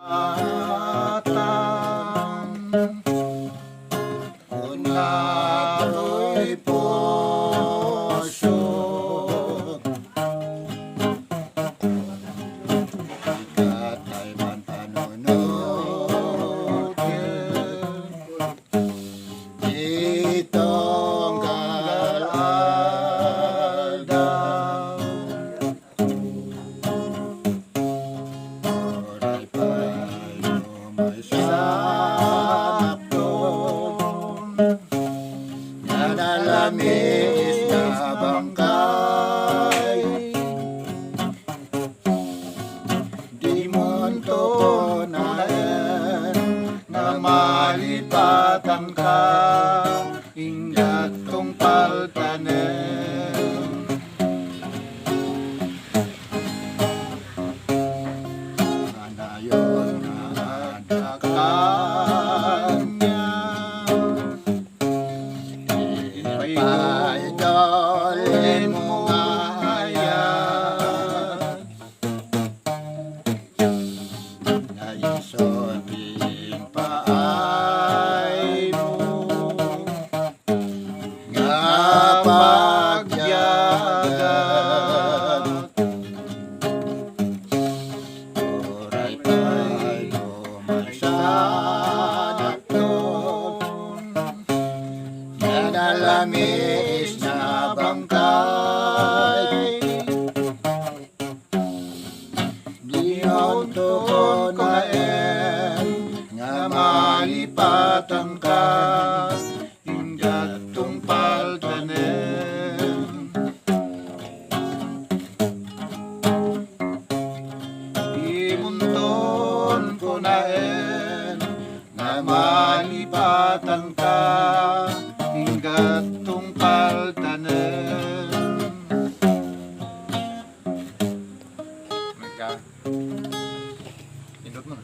Kung ako'y puso, ikat ay man panunutin itong kaladaw. Oray pa'y lumaysak doon, nanalamig na bangkay. Di mo tunayan na malipatan ka, hinggat kong paltanin. Anayon na kanya, ipaidolin mo ayan, naisobing paay mo, nga pagyagat. Oray pa'y lumaysak doon, nanalamig na bangkay. Di mo tunayan nga malipatan ka, hinggat tong paltanin. Di munton ko naen nga malipatan ka, hinggat tong paltanin. Indot mo na.